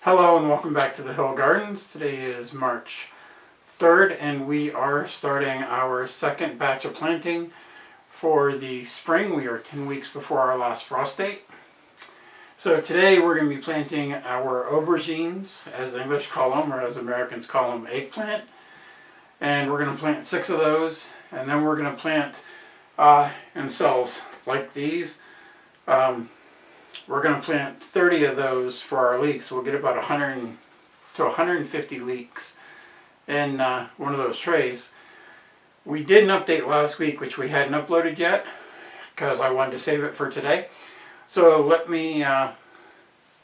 Hello and welcome back to the Hill Gardens. Today is March 3rd and we are starting our second batch of planting for the spring. We are 10 weeks before our last frost date. So today we're going to be planting our aubergines, as English call them, or as Americans call them, eggplant. And we're going to plant 6 of those, and then we're going to plant in cells like these. We're going to plant 30 of those for our leeks. We'll get about 100 to 150 leeks in one of those trays. We did an update last week, which we hadn't uploaded yet, because I wanted to save it for today. So let me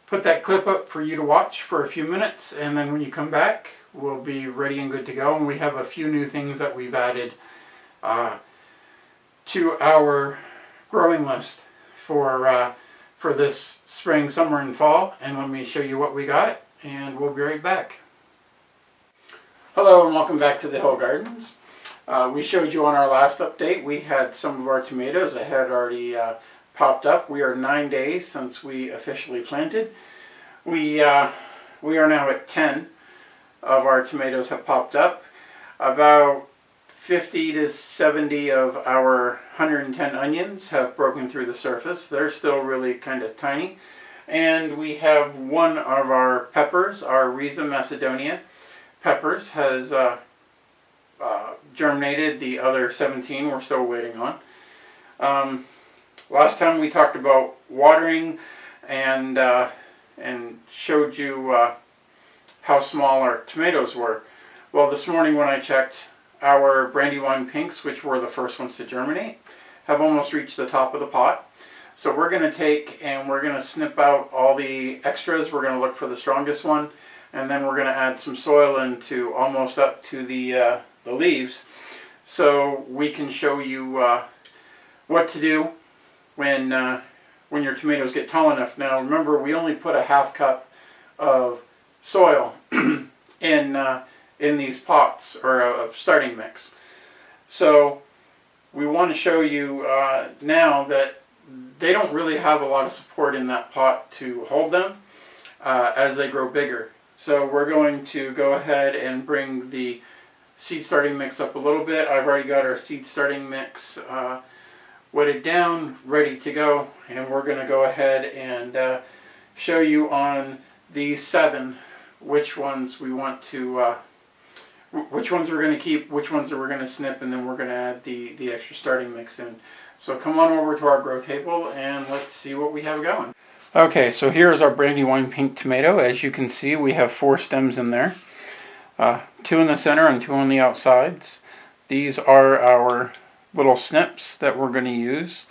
put that clip up for you to watch for a few minutes, and then when you come back, we'll be ready and good to go. And we have a few new things that we've added to our growing list for this spring, summer, and fall. And let me show you what we got, and we'll be right back. Hello and welcome back to the Hill Gardens. We showed you on our last update, we had some of our tomatoes that had already popped up. We are 9 days since we officially planted. We are now at 10 of our tomatoes have popped up. About 50 to 70 of our 110 onions have broken through the surface. They're still really kind of tiny. And we have one of our peppers, our Rhiza Macedonia peppers, has germinated. The other 17 we're still waiting on. Last time we talked about watering and showed you how small our tomatoes were. Well, this morning when I checked, our Brandywine pinks, which were the first ones to germinate, have almost reached the top of the pot. So we're going to take and we're going to snip out all the extras. We're going to look for the strongest one, and then we're going to add some soil into almost up to the leaves, so we can show you what to do when your tomatoes get tall enough. Now remember, we only put a half cup of soil in these pots, or a starting mix. So we want to show you now that they don't really have a lot of support in that pot to hold them as they grow bigger. So we're going to go ahead and bring the seed starting mix up a little bit. I've already got our seed starting mix wetted down, ready to go, and we're going to go ahead and show you on these 7 which ones we want to which ones we're going to keep, which ones we're going to snip, and then we're going to add the extra starting mix in. So come on over to our grow table and let's see what we have going. Okay, so here's our Brandywine pink tomato. As you can see, we have 4 stems in there. 2 in the center and 2 on the outsides. These are our little snips that we're going to use.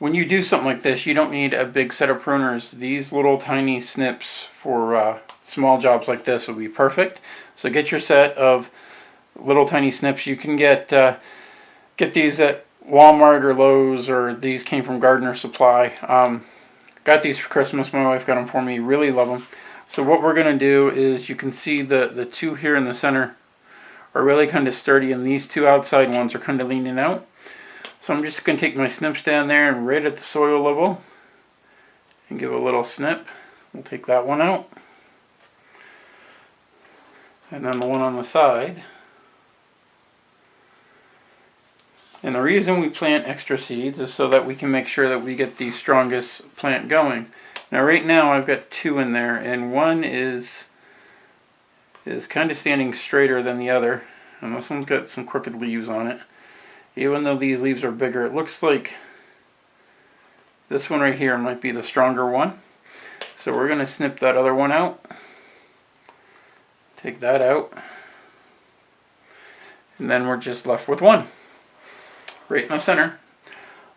When you do something like this, you don't need a big set of pruners. These little tiny snips for small jobs like this will be perfect. So get your set of little tiny snips. You can get these at Walmart or Lowe's, or these came from Gardener Supply. Got these for Christmas. My wife got them for me. Really love them. So what we're going to do is, you can see the 2 here in the center are really kind of sturdy, and these 2 outside ones are kind of leaning out. So I'm just going to take my snips down there and right at the soil level and give a little snip. We'll take that one out. And then the one on the side. And the reason we plant extra seeds is so that we can make sure that we get the strongest plant going. Now right now I've got 2 in there, and one is kind of standing straighter than the other, and this one's got some crooked leaves on it. Even though these leaves are bigger, it looks like this one right here might be the stronger one. So we're going to snip that other one out. Take that out. And then we're just left with one, right in the center.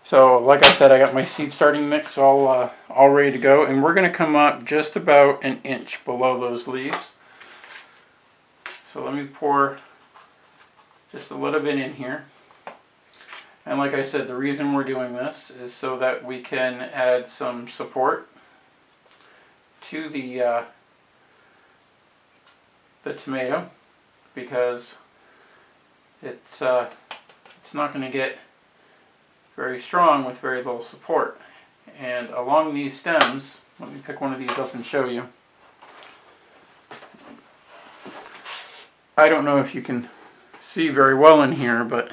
So like I said, I got my seed starting mix all ready to go. And we're going to come up just about an inch below those leaves. So let me pour just a little bit in here. And like I said, the reason we're doing this is so that we can add some support to the tomato, because it's not going to get very strong with very little support. And along these stems, let me pick one of these up and show you. I don't know if you can see very well in here, but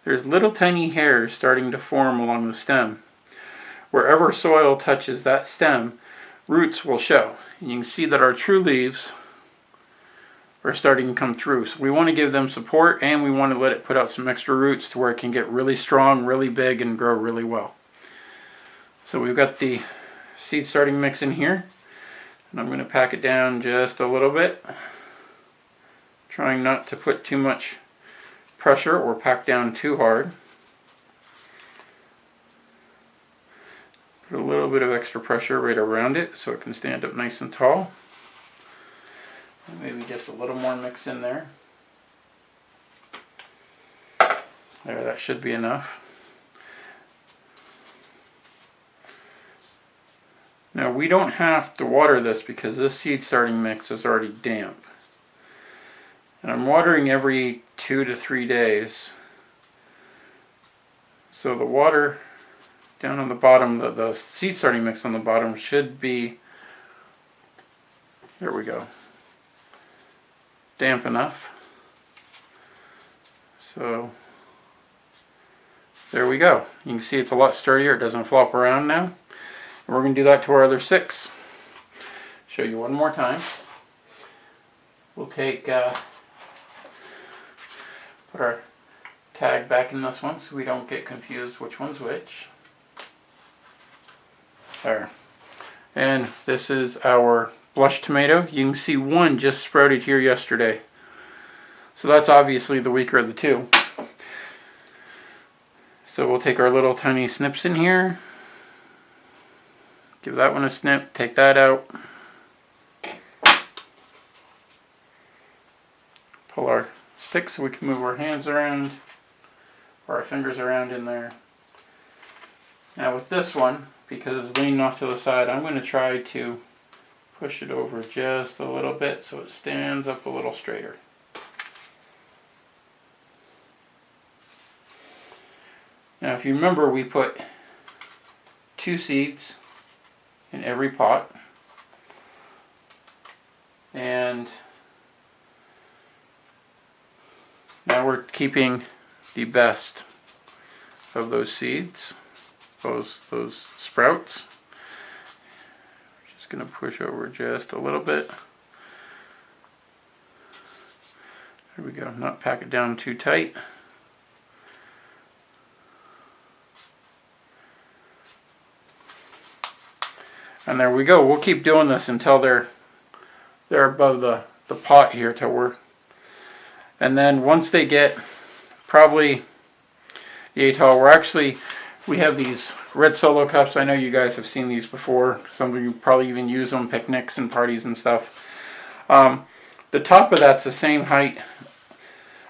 there's little tiny hairs starting to form along the stem. Wherever soil touches that stem, roots will show. And you can see that our true leaves are starting to come through. So we want to give them support, and we want to let it put out some extra roots to where it can get really strong, really big, and grow really well. So we've got the seed starting mix in here, and I'm going to pack it down just a little bit, trying not to put too much pressure or pack down too hard. Put a little bit of extra pressure right around it so it can stand up nice and tall. Maybe just a little more mix in there. There, that should be enough. Now we don't have to water this because this seed starting mix is already damp. And I'm watering every 2 to 3 days. So the water down on the bottom, the seed starting mix on the bottom should be, there we go, damp enough. So there we go. You can see it's a lot sturdier. It doesn't flop around now. And we're going to do that to our other 6. Show you one more time. We'll take put our tag back in this one so we don't get confused which one's which. There. And this is our blush tomato. You can see one just sprouted here yesterday. So that's obviously the weaker of the two. So we'll take our little tiny snips in here. Give that one a snip, take that out. Pull our stick so we can move our hands around, or our fingers around in there. Now with this one, because it's leaning off to the side, I'm going to try to push it over just a little bit so it stands up a little straighter. Now if you remember, we put 2 seeds in every pot, and now we're keeping the best of those seeds, those sprouts. Just going to push over just a little bit. There we go. Not pack it down too tight. And there we go. We'll keep doing this until they're above the pot here, till we're, and then once they get probably yay tall, we have these red solo cups. I know you guys have seen these before. Some of you probably even use them picnics and parties and stuff. The top of that's the same height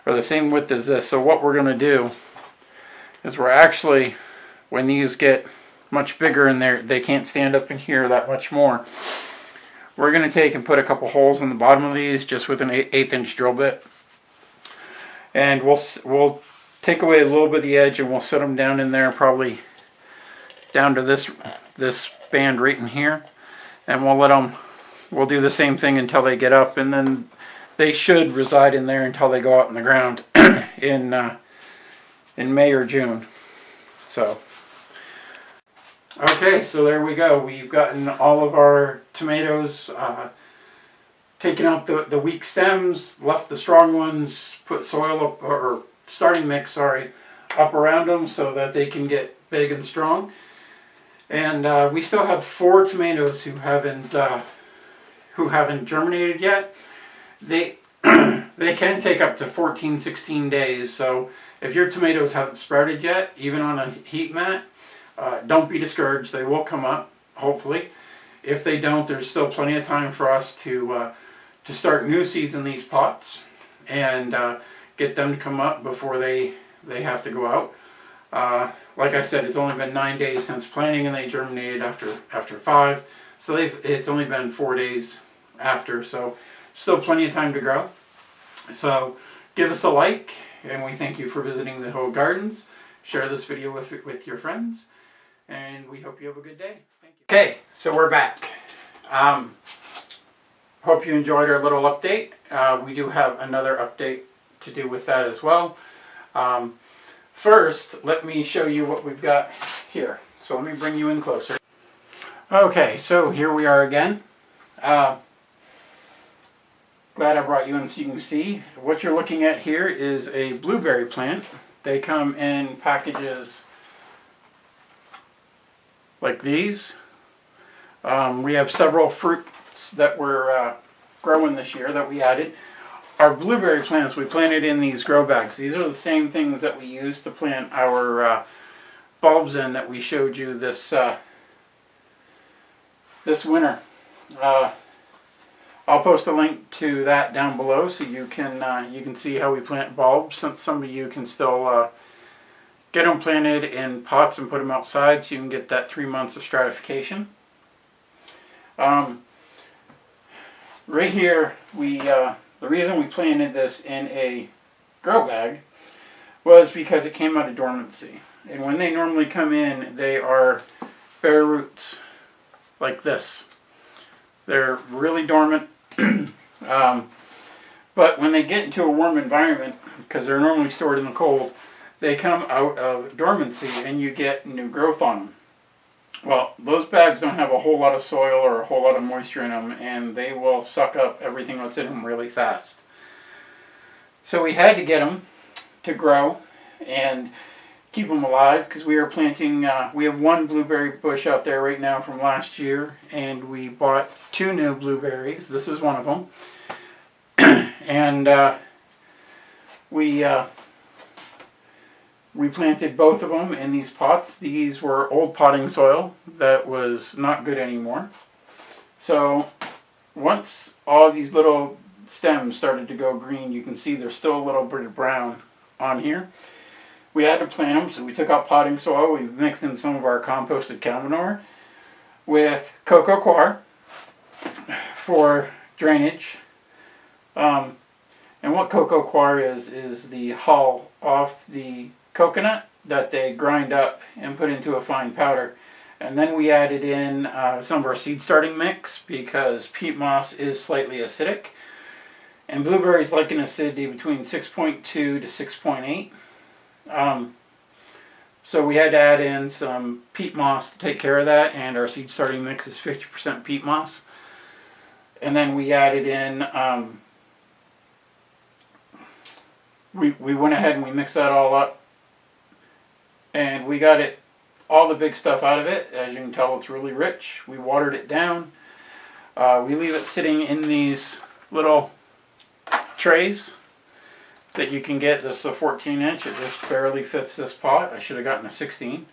or the same width as this. So what we're going to do is we're actually, when these get much bigger and they can't stand up in here that much more, we're going to take and put a couple holes in the bottom of these just with an 1/8 inch drill bit, and we'll take away a little bit of the edge and we'll set them down in there, probably down to this band right in here, and we'll do the same thing until they get up, and then they should reside in there until they go out in the ground in May or June. So okay, so there we go. We've gotten all of our tomatoes, taken out the weak stems, left the strong ones, put soil up, or starting mix, sorry, up around them so that they can get big and strong. And we still have 4 tomatoes who haven't germinated yet. They they can take up to 14, 16 days. So if your tomatoes haven't sprouted yet, even on a heat mat, don't be discouraged. They will come up, hopefully. If they don't, there's still plenty of time for us to start new seeds in these pots and get them to come up before they have to go out. Like I said, it's only been 9 days since planting, and they germinated after 5. So it's only been 4 days after. So still plenty of time to grow. So give us a like, and we thank you for visiting the Hill Gardens. Share this video with your friends, and we hope you have a good day. Thank you. Okay, so we're back. Hope you enjoyed our little update, we do have another update to do with that as well. First, let me show you what we've got here. So let me bring you in closer. Okay, so here we are again. Glad I brought you in so you can see. What you're looking at here is a blueberry plant. They come in packages like these. We have several fruits that we're growing this year that we added. Our blueberry plants we planted in these grow bags. These are the same things that we used to plant our bulbs in that we showed you this this winter. I'll post a link to that down below so you can see how we plant bulbs, since some of you can still get them planted in pots and put them outside so you can get that 3 months of stratification. Right here, the reason we planted this in a grow bag was because it came out of dormancy. And when they normally come in, they are bare roots like this. They're really dormant. But when they get into a warm environment, because they're normally stored in the cold, they come out of dormancy and you get new growth on them. Well, those bags don't have a whole lot of soil or a whole lot of moisture in them, and they will suck up everything that's in them really fast. So we had to get them to grow and keep them alive, because we are planting, we have one blueberry bush out there right now from last year, and we bought 2 new blueberries. This is one of them. And we planted both of them in these pots. These were old potting soil that was not good anymore. So once all these little stems started to go green, you can see there's still a little bit of brown on here. We had to plant them, so we took out potting soil. We mixed in some of our composted cow manure with cocoa coir for drainage. And what cocoa coir is the hull off the coconut that they grind up and put into a fine powder. And then we added in some of our seed starting mix, because peat moss is slightly acidic. And blueberries like an acidity between 6.2 to 6.8. So we had to add in some peat moss to take care of that, and our seed starting mix is 50% peat moss. And then we added in, we went ahead and we mixed that all up, and we got all the big stuff out of it. As you can tell, it's really rich. We watered it down. We leave it sitting in these little trays that you can get. This is a 14-inch. It just barely fits this pot. I should have gotten a 16.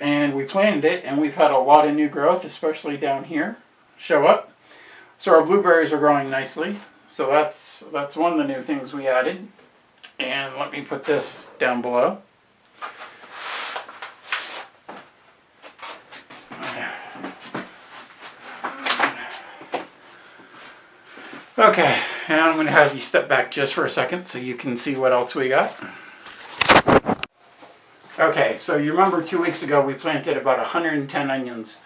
And we planted it, and we've had a lot of new growth, especially down here, show up. So our blueberries are growing nicely. So that's one of the new things we added. And let me put this down below. Okay, and I'm going to have you step back just for a second so you can see what else we got. Okay, so you remember 2 weeks ago we planted about 110 onions,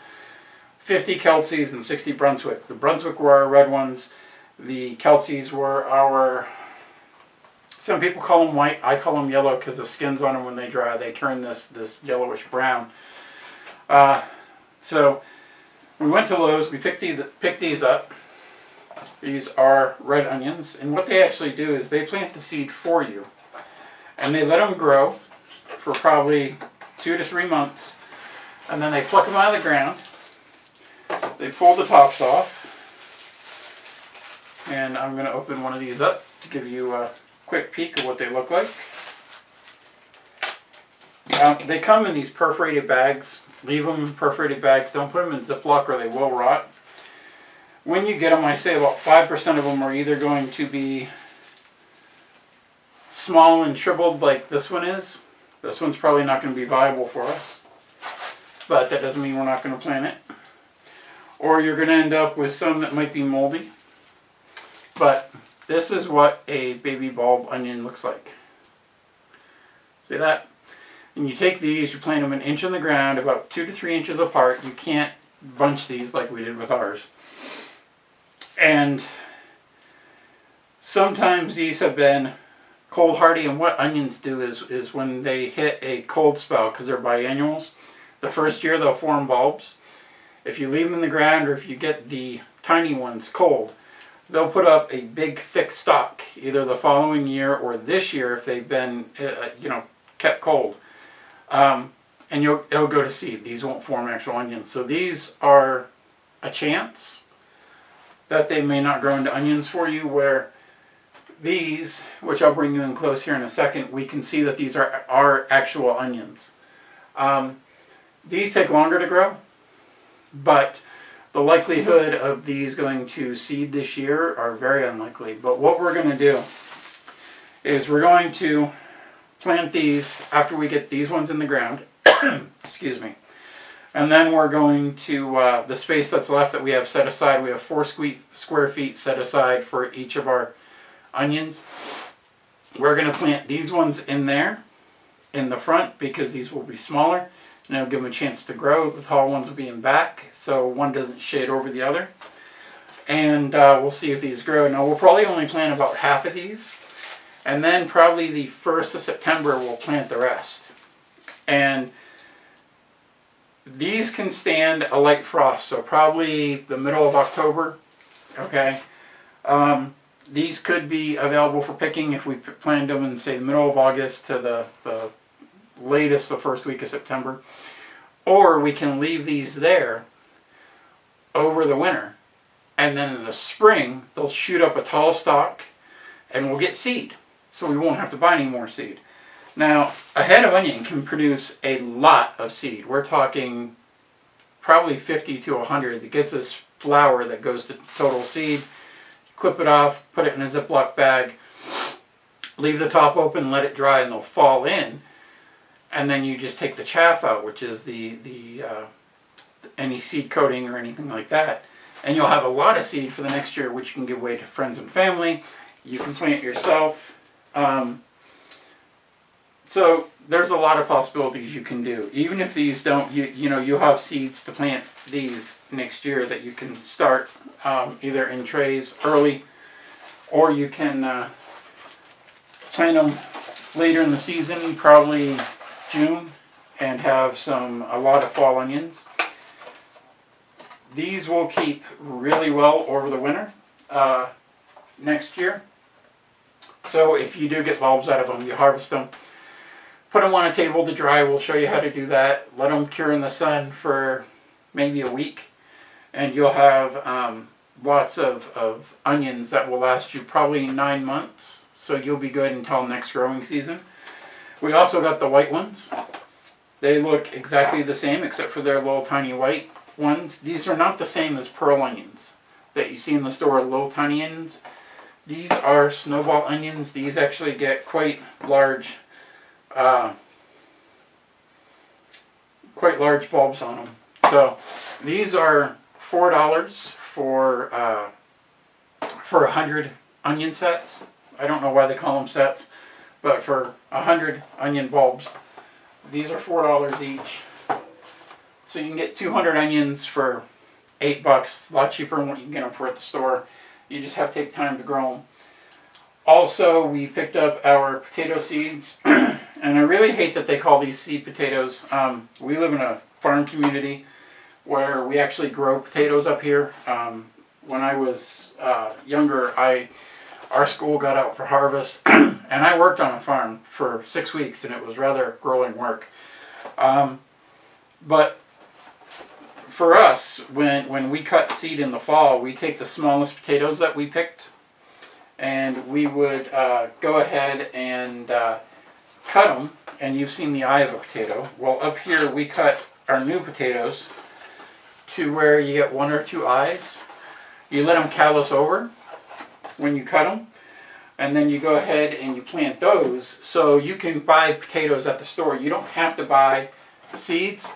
50 Keltsies and 60 Brunswick. The Brunswick were our red ones. The Keltsies were our, some people call them white, I call them yellow, because the skins on them when they dry, they turn this yellowish brown. So we went to Lowe's, we picked these up. These are red onions, and what they actually do is they plant the seed for you, and they let them grow for probably 2 to 3 months, and then they pluck them out of the ground. They pull the tops off, and I'm going to open one of these up to give you a quick peek of what they look like. They come in these perforated bags. Leave them in perforated bags. Don't put them in Ziploc or they will rot. When you get them, I say about 5% of them are either going to be small and shriveled like this one is. This one's probably not going to be viable for us, but that doesn't mean we're not going to plant it. Or you're going to end up with some that might be moldy. But this is what a baby bulb onion looks like. See that? And you take these, you plant them an inch in the ground, about 2 to 3 inches apart. You can't bunch these like we did with ours. And Sometimes these have been cold hardy, and what onions do is when they hit a cold spell, because they're biennials, the first year they'll form bulbs. If you leave them in the ground, or if you get the tiny ones cold, they'll put up a big thick stalk either the following year or this year if they've been kept cold, and it'll go to seed. These won't form actual onions. So these are a chance that they may not grow into onions for you, where these, which I'll bring you in close here in a second, we can see that these are actual onions. These take longer to grow, but the likelihood of these going to seed this year are very unlikely. But what we're going to do is we're going to plant these after we get these ones in the ground. Excuse me. And then we're going to, the space that's left that we have set aside, we have 4 square feet set aside for each of our onions. We're going to plant these ones in there, in the front, because these will be smaller, and it'll give them a chance to grow. The tall ones will be in back, so one doesn't shade over the other. And we'll see if these grow. Now we'll probably only plant about half of these, and then probably the 1st of September we'll plant the rest. And these can stand a light frost, so probably the middle of October, okay? These could be available for picking if we planned them in, say, the middle of August to the latest, the first week of September. Or we can leave these there over the winter, and then in the spring they'll shoot up a tall stalk and we'll get seed. So we won't have to buy any more seed. Now, a head of onion can produce a lot of seed. We're talking probably 50 to 100 that gets us flower that goes to total seed. Clip it off, put it in a Ziploc bag, leave the top open, let it dry, and they'll fall in. And then you just take the chaff out, which is any seed coating or anything like that. And you'll have a lot of seed for the next year, which you can give away to friends and family. You can plant yourself. So there's a lot of possibilities you can do. Even if these don't, you'll have seeds to plant these next year that you can start either in trays early, or you can plant them later in the season, probably June, and have a lot of fall onions. These will keep really well over the winter next year. So if you do get bulbs out of them, you harvest them, put them on a table to dry. We'll show you how to do that. Let them cure in the sun for maybe a week, and you'll have lots of onions that will last you probably 9 months. So you'll be good until next growing season. We also got the white ones. They look exactly the same except for their little tiny white ones. These are not the same as pearl onions that you see in the store, little tiny onions. These are snowball onions. These actually get quite large bulbs on them. So these are $4 for 100 onion sets. I don't know why they call them sets, but for 100 onion bulbs, these are $4 each. So you can get 200 onions for $8, a lot cheaper than what you can get them for at the store. You just have to take time to grow them. Also, we picked up our potato seeds, and I really hate that they call these seed potatoes. We live in a farm community where we actually grow potatoes up here. When I was younger, our school got out for harvest, and I worked on a farm for 6 weeks, and it was rather grueling work. But for us, when we cut seed in the fall, we take the smallest potatoes that we picked, and we would go ahead and cut them, and you've seen the eye of a potato. Well, up here we cut our new potatoes to where you get 1 or 2 eyes. You let them callus over when you cut them, and then you go ahead and you plant those. So you can buy potatoes at the store. You don't have to buy seeds.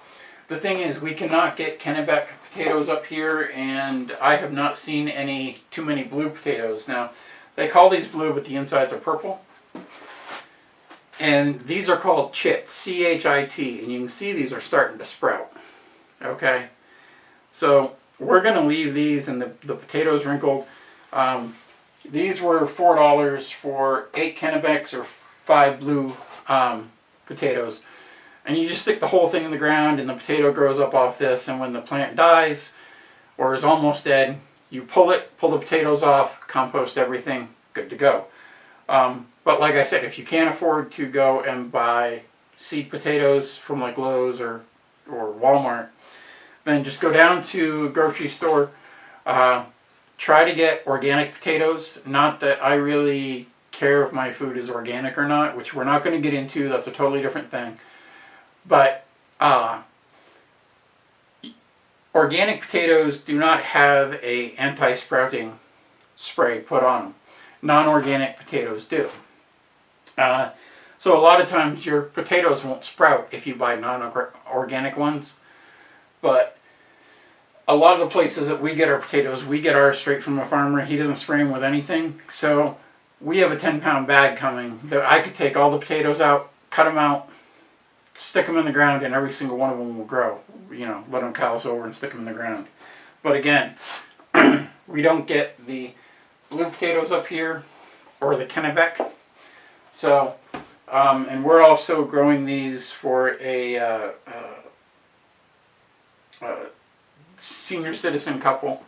The thing is, we cannot get Kennebec potatoes up here, and I have not seen too many blue potatoes. Now, they call these blue, but the insides are purple. And these are called chit, C-H-I-T, and you can see these are starting to sprout. Okay? So we're going to leave these and the potatoes wrinkled. These were $4 for 8 Kennebecs or 5 blue potatoes. And you just stick the whole thing in the ground and the potato grows up off this, and when the plant dies or is almost dead, you pull it, pull the potatoes off, compost everything, good to go. But like I said, if you can't afford to go and buy seed potatoes from like Lowe's or Walmart, then just go down to a grocery store. Try to get organic potatoes. Not that I really care if my food is organic or not, which we're not going to get into. That's a totally different thing. But organic potatoes do not have a anti-sprouting spray put on them. Non-organic potatoes do. So a lot of times your potatoes won't sprout if you buy non-organic ones. But a lot of the places that we get our potatoes, we get ours straight from a farmer. He doesn't spray them with anything. So we have a 10-pound bag coming that I could take all the potatoes out, cut them out, stick them in the ground, and every single one of them will grow. You know, let them callus over and stick them in the ground. But again, we don't get the blue potatoes up here or the Kennebec. So, and we're also growing these for a senior citizen couple.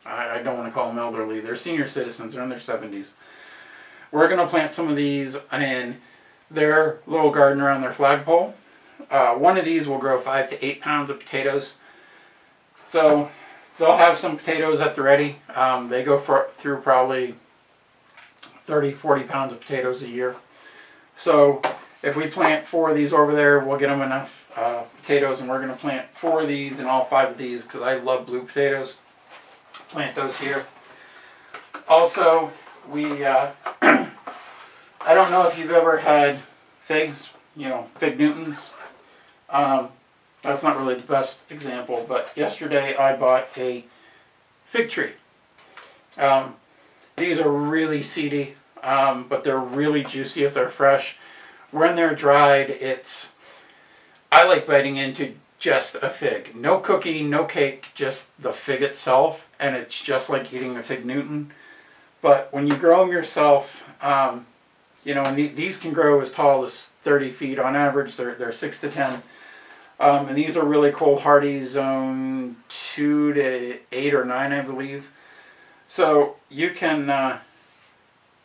I don't want to call them elderly. They're senior citizens. They're in their 70s. We're going to plant some of these in their little garden around their flagpole. One of these will grow 5 to 8 pounds of potatoes. So they'll have some potatoes at the ready. They go through probably 30, 40 pounds of potatoes a year. So if we plant 4 of these over there, we'll get them enough potatoes, and we're going to plant 4 of these and all 5 of these because I love blue potatoes. Plant those here. Also, we, I don't know if you've ever had figs, you know, fig Newtons. That's not really the best example, but yesterday I bought a fig tree. These are really seedy, but they're really juicy if they're fresh. When they're dried, I like biting into just a fig. No cookie, no cake, just the fig itself, and it's just like eating a fig Newton. But when you grow them yourself, you know, and these can grow as tall as 30 feet on average. They're 6 to 10. And these are really cold hardy, zone 2 to 8 or 9, I believe. So you can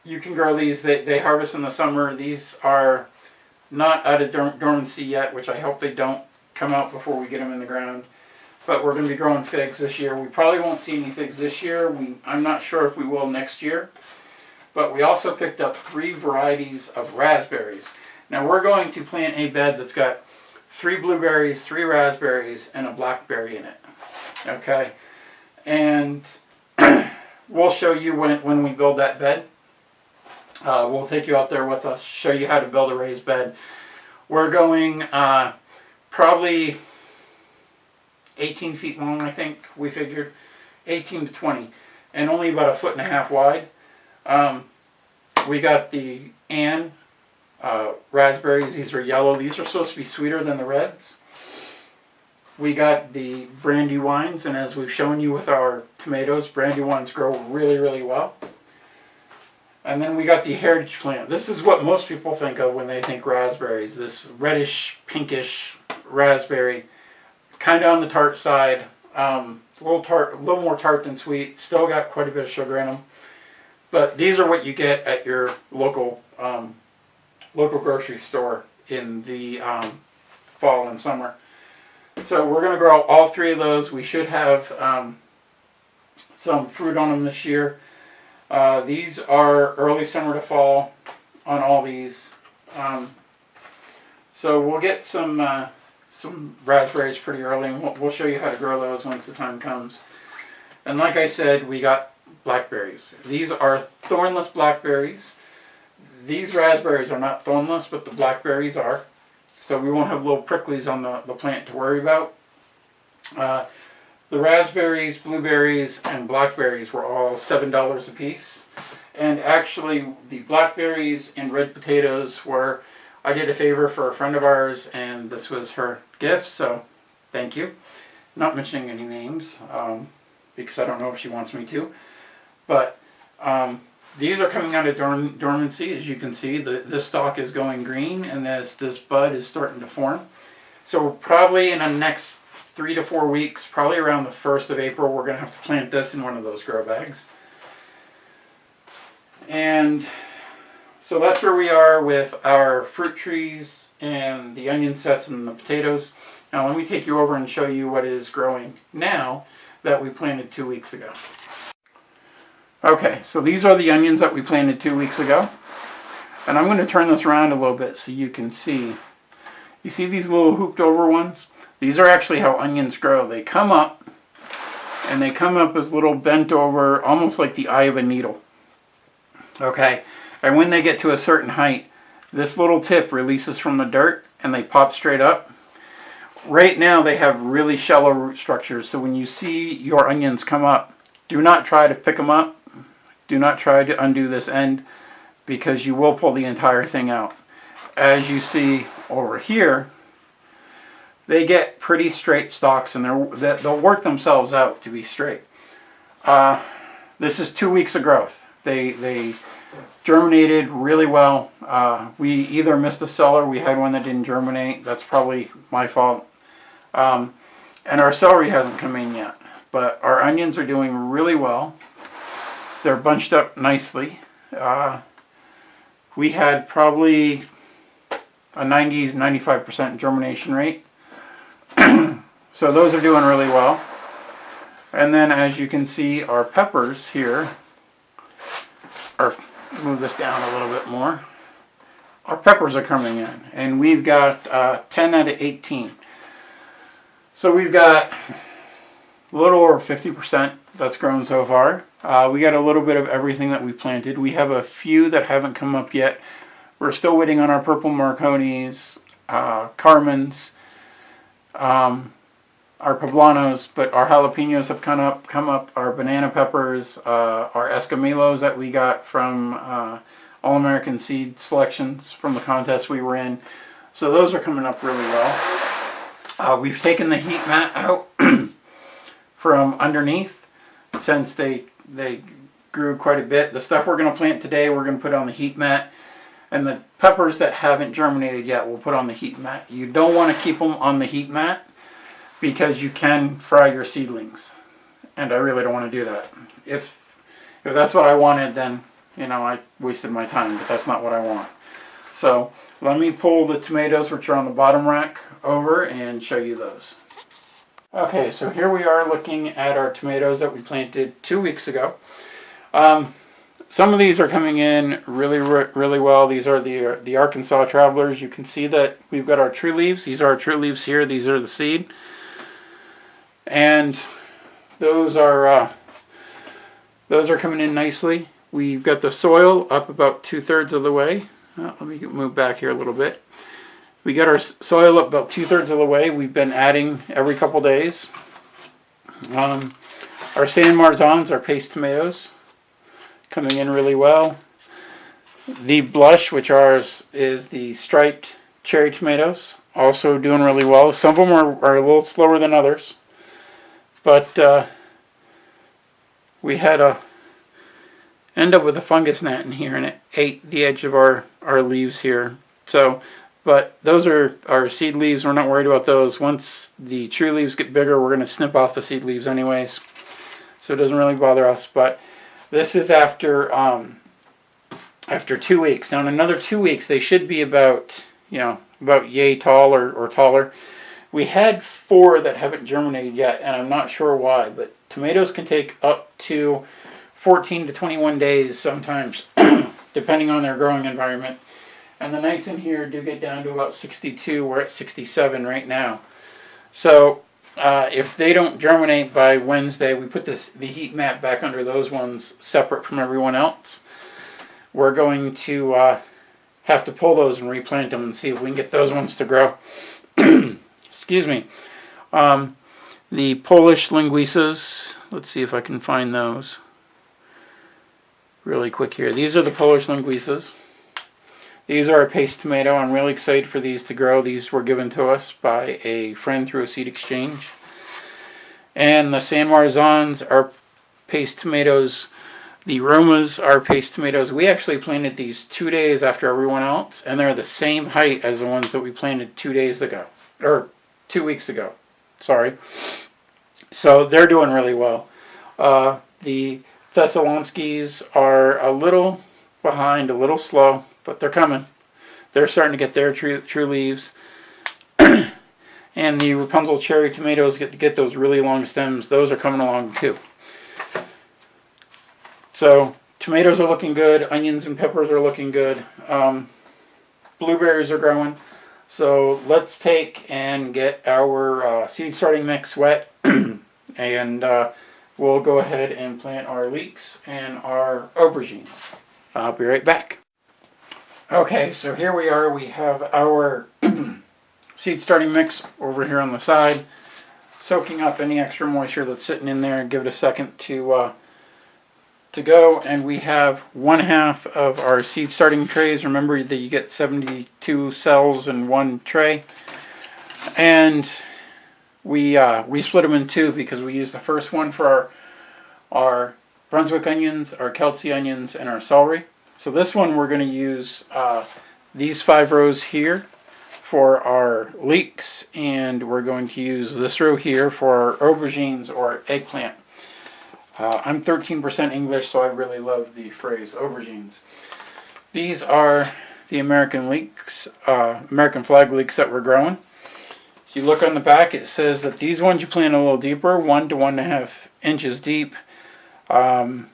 grow these. They harvest in the summer. These are not out of dormancy yet, which I hope they don't come out before we get them in the ground. But we're going to be growing figs this year. We probably won't see any figs this year. I'm not sure if we will next year. But we also picked up 3 varieties of raspberries. Now we're going to plant a bed that's got 3 blueberries, 3 raspberries, and a blackberry in it. Okay? And we'll show you when we build that bed. We'll take you out there with us, show you how to build a raised bed. We're going probably 18 feet long, I think, we figured. 18 to 20. And only about 1.5 feet wide. We got the Ann raspberries. These are yellow. These are supposed to be sweeter than the reds. We got the Brandywines, and as we've shown you with our tomatoes, Brandywines grow really, really well. And then we got the Heritage Plant. This is what most people think of when they think raspberries. This reddish, pinkish raspberry, kind of on the tart side. A little more tart than sweet. Still got quite a bit of sugar in them. But these are what you get at your local grocery store in the fall and summer. So we're going to grow all 3 of those. We should have some fruit on them this year. These are early summer to fall on all these. So we'll get some raspberries pretty early, and we'll show you how to grow those once the time comes. And like I said, we got blackberries. These are thornless blackberries. These raspberries are not thornless, but the blackberries are. So we won't have little pricklies on the plant to worry about. The raspberries, blueberries, and blackberries were all $7 a piece. And actually, the blackberries and red potatoes were, I did a favor for a friend of ours, and this was her gift, so thank you. Not mentioning any names, because I don't know if she wants me to. But these are coming out of dormancy, as you can see. This stalk is going green, and this bud is starting to form. So probably in the next 3 to 4 weeks, probably around the 1st of April, we're going to have to plant this in one of those grow bags. And so that's where we are with our fruit trees and the onion sets and the potatoes. Now let me take you over and show you what is growing now that we planted 2 weeks ago. Okay, so these are the onions that we planted 2 weeks ago. And I'm going to turn this around a little bit so you can see. You see these little hooped over ones? These are actually how onions grow. They come up, and they come up as little bent over, almost like the eye of a needle. Okay, and when they get to a certain height, this little tip releases from the dirt, and they pop straight up. Right now they have really shallow root structures, so when you see your onions come up, do not try to pick them up. Do not try to undo this end, because you will pull the entire thing out. As you see over here, they get pretty straight stalks, and they'll work themselves out to be straight. This is 2 weeks of growth. They germinated really well. We either missed a cellar, we had one that didn't germinate. That's probably my fault. And our celery hasn't come in yet. But our onions are doing really well. They're bunched up nicely. We had probably a 90-95% germination rate. So those are doing really well. And then as you can see, our peppers here move this down a little bit more. Our peppers are coming in, and we've got 10 out of 18. So we've got a little over 50% that's grown so far. We got a little bit of everything that we planted. We have a few that haven't come up yet. We're still waiting on our purple Marconis, Carmens, our poblanos, but our jalapenos have come up, our banana peppers, our escamilos that we got from All-American Seed Selections from the contest we were in. So those are coming up really well. We've taken the heat mat out from underneath since they grew quite a bit. The stuff we're going to plant today, we're going to put on the heat mat. And the peppers that haven't germinated yet, we'll put on the heat mat. You don't want to keep them on the heat mat because you can fry your seedlings. And I really don't want to do that. If that's what I wanted, then, you know, I wasted my time, but that's not what I want. So let me pull the tomatoes, which are on the bottom rack, over and show you those. Okay, so here we are looking at our tomatoes that we planted 2 weeks ago. Some of these are coming in really well. These are the Arkansas Travelers. You can see that we've got our true leaves. These are our true leaves here. These are the seed. And those are coming in nicely. We've got the soil up about 2/3 of the way. Let me move back here a little bit. We got our soil up about 2/3 of the way. We've been adding every couple days. Our San Marzans, our paste tomatoes, coming in really well. The blush, which ours is the striped cherry tomatoes, also doing really well. Some of them are a little slower than others, but we had end up with a fungus gnat in here, and it ate the edge of our leaves here. So, but those are our seed leaves. We're not worried about those. Once the true leaves get bigger, we're going to snip off the seed leaves anyways, so it doesn't really bother us. But this is after 2 weeks. Now in another 2 weeks, they should be about yay tall or taller. We had 4 that haven't germinated yet, and I'm not sure why, but tomatoes can take up to 14 to 21 days sometimes, depending on their growing environment. And the nights in here do get down to about 62. We're at 67 right now. So if they don't germinate by Wednesday, we put the heat mat back under those ones separate from everyone else. We're going to have to pull those and replant them and see if we can get those ones to grow. Excuse me. The Polish linguiças, let's see if I can find those really quick here. These are the Polish linguiças. These are a paste tomato. I'm really excited for these to grow. These were given to us by a friend through a seed exchange. And the San Marzans are paste tomatoes. The Romas are paste tomatoes. We actually planted these 2 days after everyone else, and they're the same height as the ones that we planted 2 days ago, or 2 weeks ago. Sorry. So they're doing really well. The Thessalonskis are a little behind, a little slow, but they're coming. They're starting to get their true leaves. And the Rapunzel cherry tomatoes get those really long stems. Those are coming along too. So tomatoes are looking good. Onions and peppers are looking good. Blueberries are growing. So let's take and get our seed starting mix wet. And we'll go ahead and plant our leeks and our aubergines. I'll be right back. Okay, so here we are. We have our seed starting mix over here on the side, soaking up any extra moisture that's sitting in there. Give it a second to go, and we have 1/2 of our seed starting trays. Remember that you get 72 cells in one tray, and we split them in two because we use the first one for our Brunswick onions, our Kelsey onions, and our celery. So this one we're going to use these 5 rows here for our leeks, and we're going to use this row here for our aubergines or eggplant. I'm 13% English, so I really love the phrase aubergines. These are the American leeks, American flag leeks that we're growing. If you look on the back, it says that these ones you plant a little deeper, 1 to 1.5 inches deep. It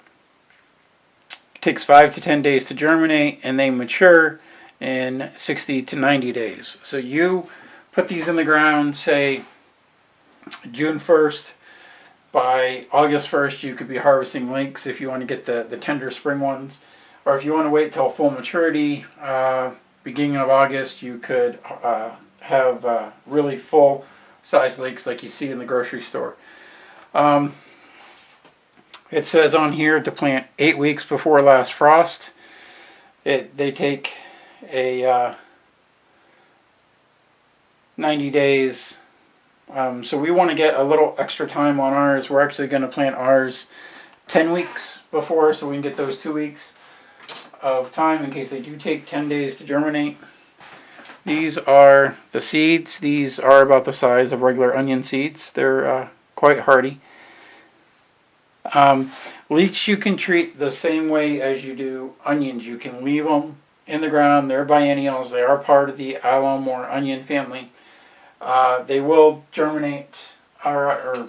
takes 5 to 10 days to germinate, and they mature in 60 to 90 days. So you put these in the ground, say June 1st. By August 1st, you could be harvesting leeks if you want to get the tender spring ones. Or if you want to wait till full maturity, beginning of August, you could have really full size leeks like you see in the grocery store. It says on here to plant 8 weeks before last frost. They take a 90 days. So we want to get a little extra time on ours. We're actually going to plant ours 10 weeks before, so we can get those 2 weeks of time in case they do take 10 days to germinate. These are the seeds. These are about the size of regular onion seeds. They're quite hardy. Leeks you can treat the same way as you do onions. You can leave them in the ground. They're biennials. They are part of the alum or onion family. They will germinate or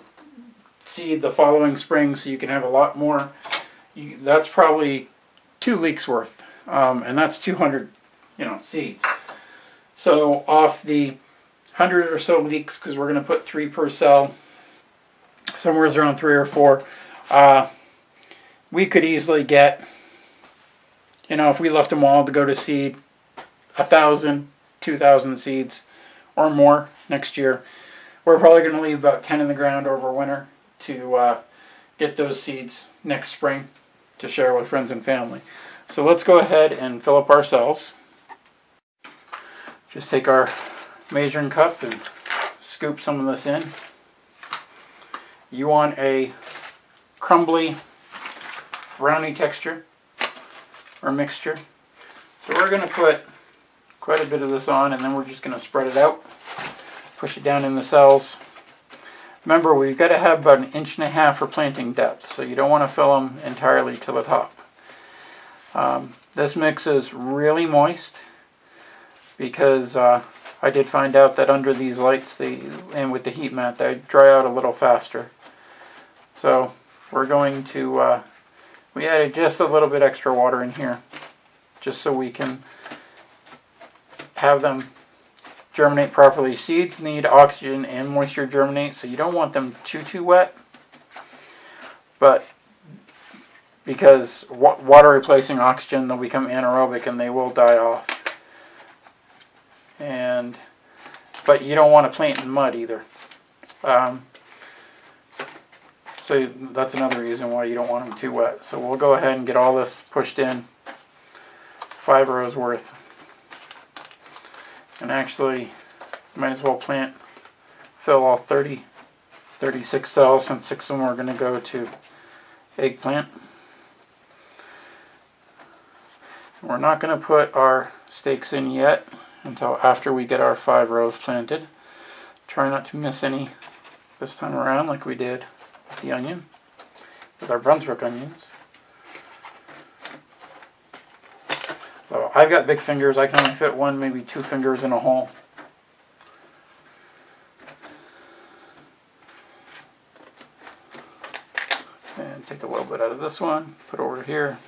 seed the following spring, so you can have a lot more. That's probably 2 leeks worth, and that's 200, seeds. So off the 100 or so leeks, because we're going to put 3 per cell, somewhere around 3 or 4. We could easily get, if we left them all to go to seed, 1,000, 2,000 seeds or more next year. We're probably going to leave about 10 in the ground over winter to get those seeds next spring to share with friends and family. So let's go ahead and fill up our cells. Just take our measuring cup and scoop some of this in. You want a crumbly brownie texture or mixture. So we're going to put quite a bit of this on, and then we're just going to spread it out. Push it down in the cells. Remember, we've got to have about 1.5 inches for planting depth, so you don't want to fill them entirely to the top. This mix is really moist because I did find out that under these lights and with the heat mat, they dry out a little faster. So we're going to, we added just a little bit extra water in here just so we can have them germinate properly. Seeds need oxygen and moisture to germinate, so you don't want them too wet. But because water replacing oxygen, they'll become anaerobic and they will die off. But you don't want to plant in mud either. So that's another reason why you don't want them too wet. So we'll go ahead and get all this pushed in, 5 rows worth. And actually, might as well fill all 36 cells, since 6 of them are going to go to eggplant. We're not going to put our stakes in yet until after we get our 5 rows planted. Try not to miss any this time around like we did with the onion, with our Brunswick onions. So I've got big fingers. I can only fit 1, maybe 2 fingers in a hole. And take a little bit out of this one, put it over here.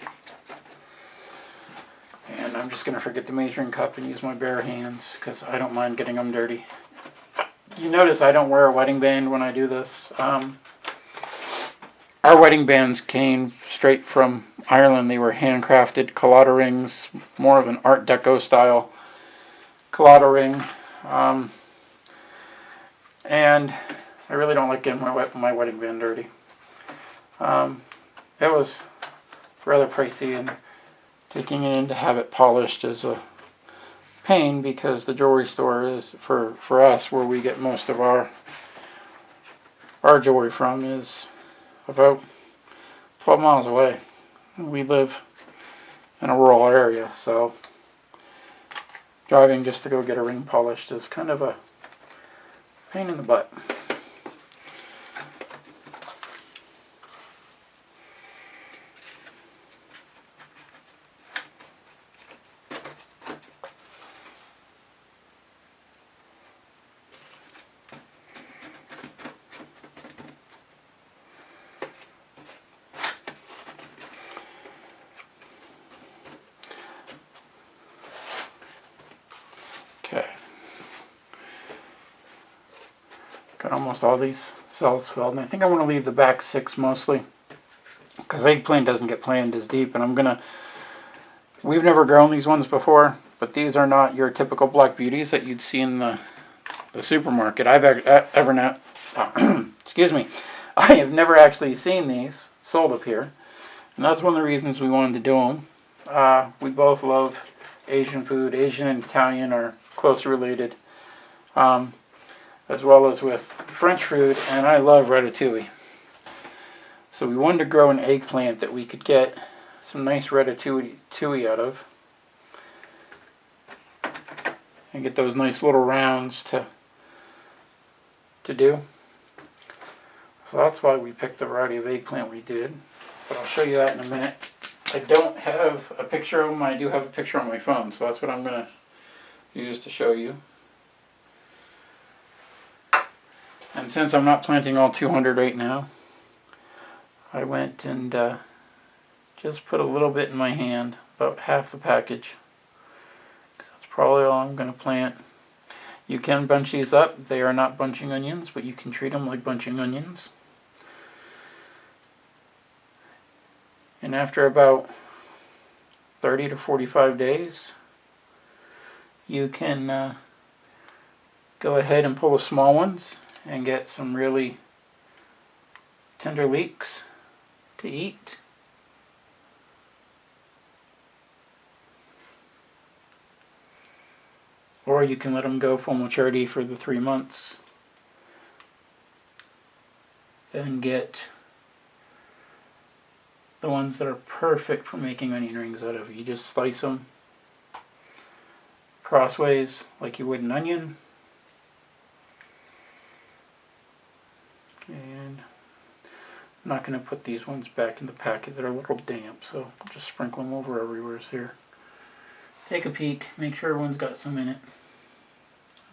And I'm just going to forget the measuring cup and use my bare hands because I don't mind getting them dirty. You notice I don't wear a wedding band when I do this. Our wedding bands came straight from Ireland. They were handcrafted collada rings, more of an Art Deco style collada ring. And I really don't like getting my wedding band dirty. It was rather pricey, and taking it in to have it polished is a pain because the jewelry store is, for us, where we get most of our jewelry from, is about 12 miles away. We live in a rural area, so driving just to go get a ring polished is kind of a pain in the butt. Okay, got almost all these cells filled, and I think I want to leave the back 6 mostly because eggplant doesn't get planted as deep, and we've never grown these ones before, but these are not your typical black beauties that you'd see in the supermarket. Excuse me, I have never actually seen these sold up here, and that's one of the reasons we wanted to do them. We both love Asian food. Asian and Italian are closely related, as well as with French food, and I love ratatouille. So we wanted to grow an eggplant that we could get some nice ratatouille out of, and get those nice little rounds to do. So that's why we picked the variety of eggplant we did, but I'll show you that in a minute. I don't have a picture of them. I do have a picture on my phone, so that's what I'm going to use to show you. And since I'm not planting all 200 right now, I went and just put a little bit in my hand, about half the package, because that's probably all I'm going to plant. You can bunch these up. They are not bunching onions, but you can treat them like bunching onions. And after about 30 to 45 days, you can go ahead and pull the small ones and get some really tender leeks to eat. Or you can let them go full maturity for the 3 months and get the ones that are perfect for making onion rings out of. You just slice them crossways like you would an onion. And I'm not going to put these ones back in the packet. They're a little damp, so I'll just sprinkle them over everywhere here. Take a peek, make sure everyone's got some in it.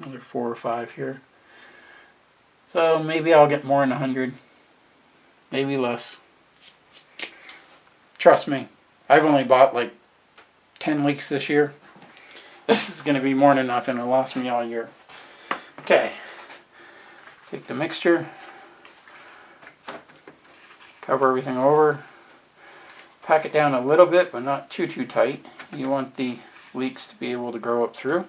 Another 4 or 5 here. So maybe I'll get more than 100, maybe less. Trust me, I've only bought like 10 leeks this year. This is going to be more than enough, and it'll last me all year. Okay, take the mixture, cover everything over, pack it down a little bit, but not too tight. You want the leeks to be able to grow up through.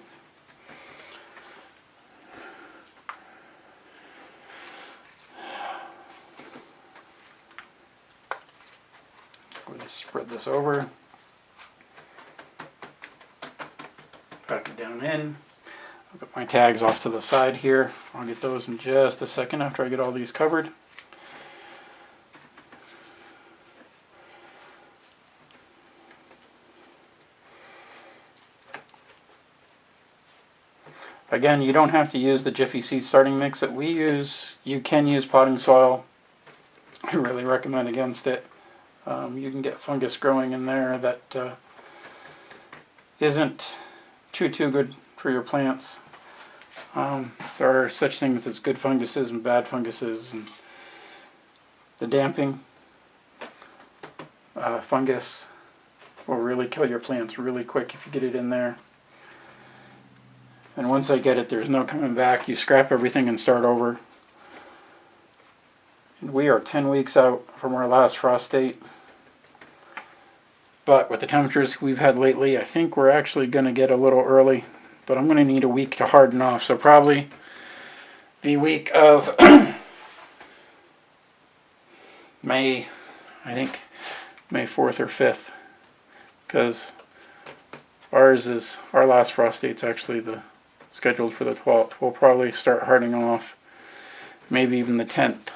We'll just spread this over, pack it down in. I'll put my tags off to the side here. I'll get those in just a second after I get all these covered. Again, you don't have to use the Jiffy seed starting mix that we use. You can use potting soil. I really recommend against it. You can get fungus growing in there that isn't too good for your plants. There are such things as good funguses and bad funguses, and the damping fungus will really kill your plants really quick if you get it in there. And once I get it, there's no coming back. You scrap everything and start over. And we are 10 weeks out from our last frost date. But with the temperatures we've had lately, I think we're actually going to get a little early. But I'm going to need a week to harden off. So probably the week of May, I think May 4th or 5th. Because our last frost date's actually scheduled for the 12th. We'll probably start hardening off maybe even the 10th.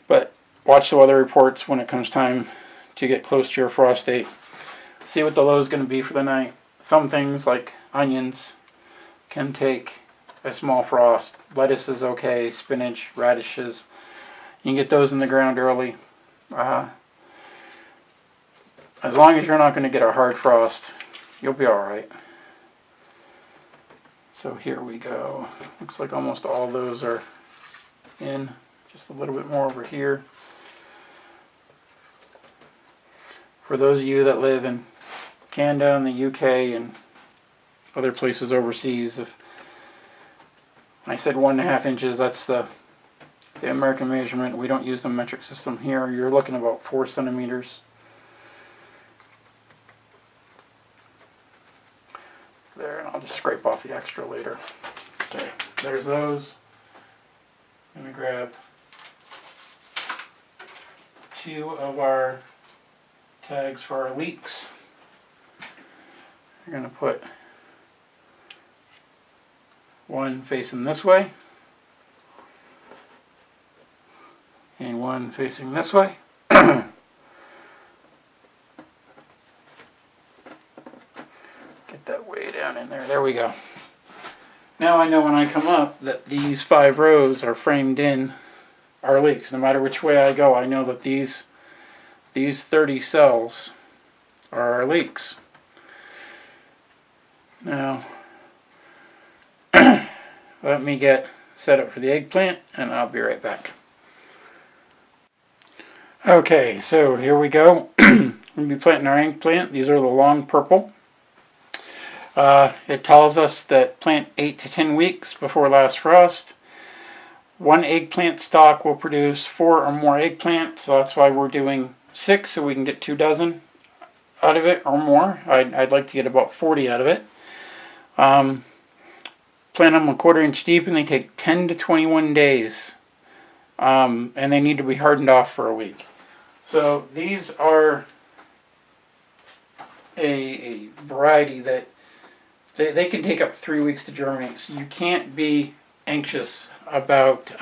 But watch the weather reports when it comes time to get close to your frost date. See what the low is going to be for the night. Some things like onions can take a small frost. Lettuce is okay, spinach, radishes. You can get those in the ground early. As long as you're not going to get a hard frost, you'll be alright. So here we go. Looks like almost all of those are in. Just a little bit more over here. For those of you that live in Canada and the UK and other places overseas, if I said 1.5 inches, that's the American measurement. We don't use the metric system here. You're looking about 4 centimeters. There, and I'll just scrape off the extra later. Okay, there's those. I'm going to grab 2 of our tags for our leeks. We're going to put one facing this way and one facing this way. Get that way down in there. There we go. Now I know when I come up that these 5 rows are framed in our leeks. No matter which way I go, I know that these 30 cells are our leeks. Now, let me get set up for the eggplant, and I'll be right back. Okay, so here we go. We'll be planting our eggplant. These are the long purple. It tells us that plant 8 to 10 weeks before last frost. 1 eggplant stalk will produce 4 or more eggplants, so that's why we're doing 6, so we can get 2 dozen out of it or more. I'd like to get about 40 out of it. Plant them 1/4 inch deep, and they take 10 to 21 days. And they need to be hardened off for a week. So these are a variety that they can take up 3 weeks to germinate. So you can't be anxious about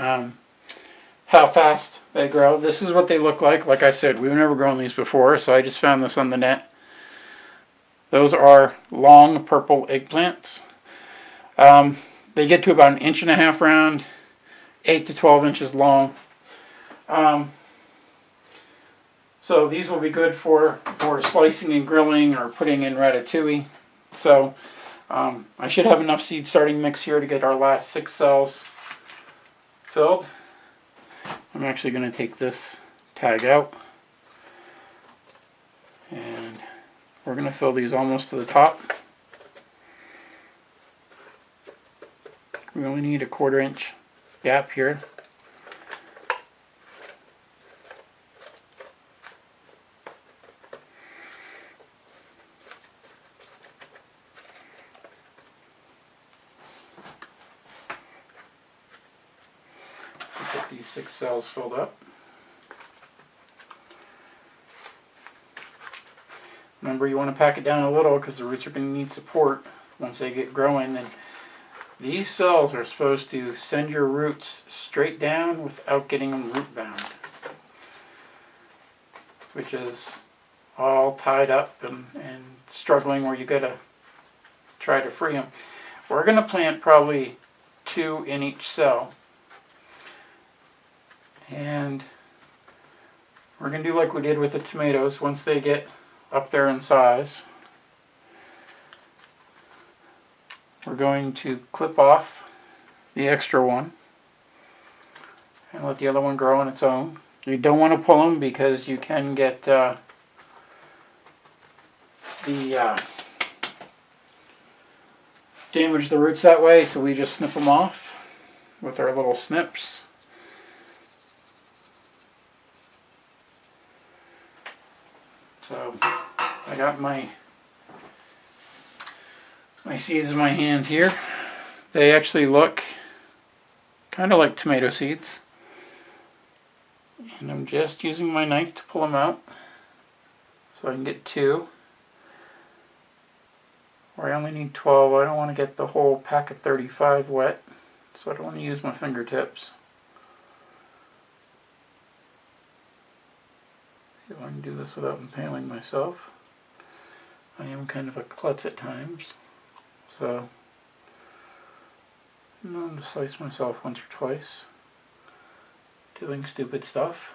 how fast they grow. This is what they look like. Like I said, we've never grown these before, so I just found this on the net. Those are long purple eggplants. They get to about 1.5 inches round, 8 to 12 inches long. So these will be good for slicing and grilling or putting in ratatouille. So I should have enough seed starting mix here to get our last 6 cells filled. I'm actually going to take this tag out, and we're going to fill these almost to the top. We only need a 1/4 inch gap here. Get these 6 cells filled up. Remember, you want to pack it down a little because the roots are going to need support once they get growing. And these cells are supposed to send your roots straight down without getting them root bound, which is all tied up and struggling where you gotta try to free them. We're going to plant probably 2 in each cell. And we're going to do like we did with the tomatoes. Once they get up there in size, we're going to clip off the extra one and let the other one grow on its own. You don't want to pull them because you can get damage the roots that way, so we just snip them off with our little snips. So I got my seeds in my hand here. They actually look kind of like tomato seeds. And I'm just using my knife to pull them out so I can get 2. Or I only need 12. I don't want to get the whole pack of 35 wet, so I don't want to use my fingertips. See if I can do this without impaling myself. I am kind of a klutz at times, so I'm going to slice myself once or twice, doing stupid stuff.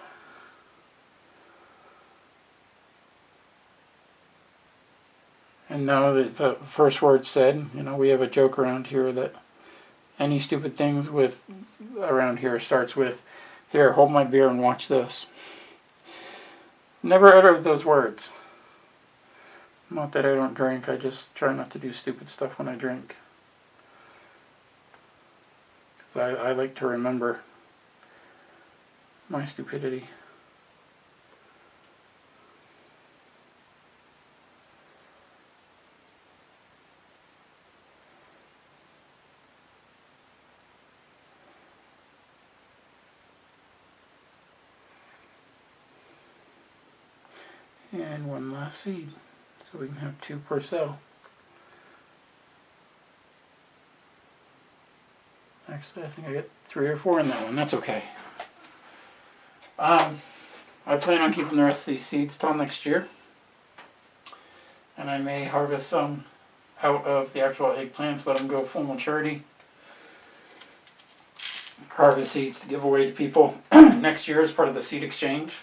And now that the first word said, you know, we have a joke around here that any stupid things with around here starts with, "Here, hold my beer and watch this." Never uttered those words. Not that I don't drink, I just try not to do stupid stuff when I drink. Because I like to remember my stupidity. And one last seed, so we can have 2 per cell. Actually, I think I got 3 or 4 in that one. That's okay. I plan on keeping the rest of these seeds till next year, and I may harvest some out of the actual eggplants, let them go full maturity. Harvest seeds to give away to people next year as part of the seed exchange.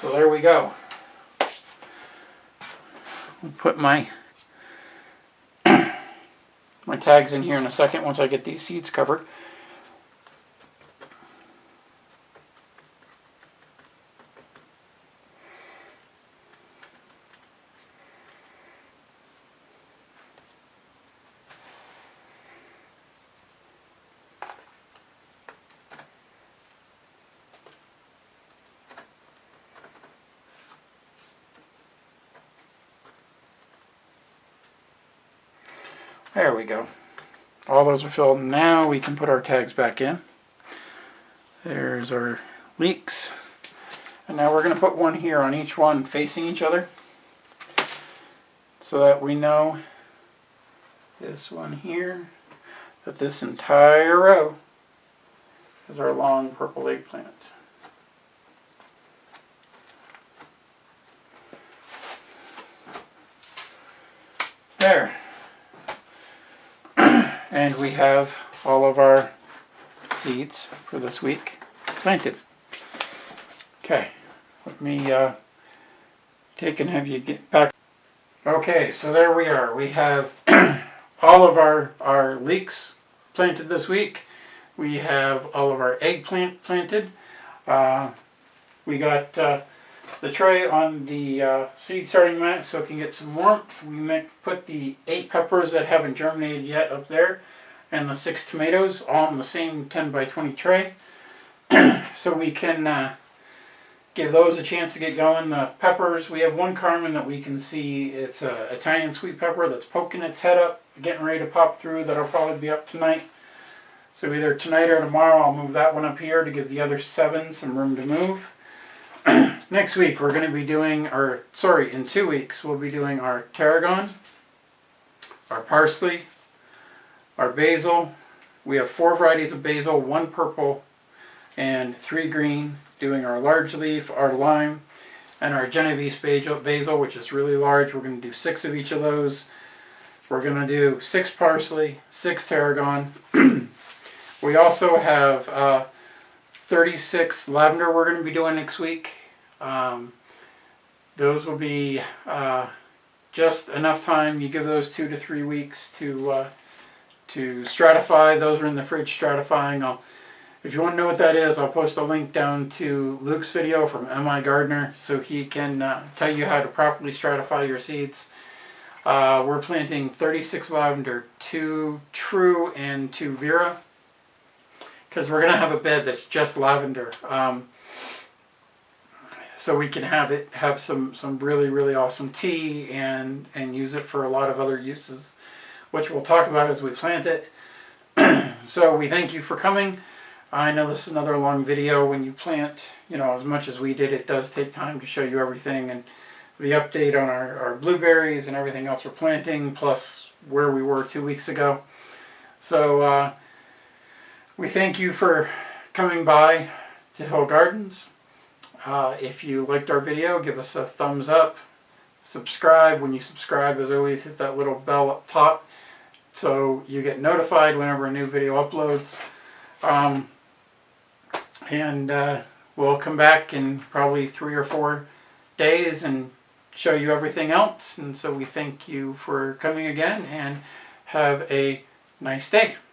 So there we go. I'll put my my tags in here in a second once I get these seeds covered. There we go. All those are filled. Now we can put our tags back in. There's our leeks. And now we're going to put one here on each one facing each other, so that we know this one here, that this entire row is our long purple eggplant. There. And we have all of our seeds for this week planted. Okay, let me take and have you get back. Okay, so there we are. We have all of our leeks planted this week. We have all of our eggplant planted. We got the tray on the seed starting mat so it can get some warmth. We may put the 8 peppers that haven't germinated yet up there, and the 6 tomatoes all in the same 10 by 20 tray. So we can give those a chance to get going. The peppers, we have one Carmen that we can see. It's an Italian sweet pepper that's poking its head up, getting ready to pop through. That'll probably be up tonight. So either tonight or tomorrow I'll move that one up here to give the other 7 some room to move. Next week we're going to be doing, in 2 weeks we'll be doing our tarragon, our parsley, our basil. We have 4 varieties of basil, 1 purple and 3 green, doing our large leaf, our lime, and our Genovese basil, which is really large. We're going to do 6 of each of those. We're going to do 6 parsley, 6 tarragon. We also have 36 lavender we're going to be doing next week. Those will be just enough time. You give those 2 to 3 weeks to stratify. Those are in the fridge stratifying. If you want to know what that is, I'll post a link down to Luke's video from MIGardener so he can tell you how to properly stratify your seeds. We're planting 36 lavender, 2 true and 2 Vera, because we're going to have a bed that's just lavender. So we can have some really awesome tea and use it for a lot of other uses, which we'll talk about as we plant it. So we thank you for coming. I know this is another long video. When you plant, as much as we did, it does take time to show you everything and the update on our blueberries and everything else we're planting, plus where we were 2 weeks ago. So we thank you for coming by to Hill Gardens. If you liked our video, give us a thumbs up. Subscribe. When you subscribe, as always, hit that little bell up top so you get notified whenever a new video uploads. We'll come back in probably 3 or 4 days and show you everything else. And so we thank you for coming again, and have a nice day.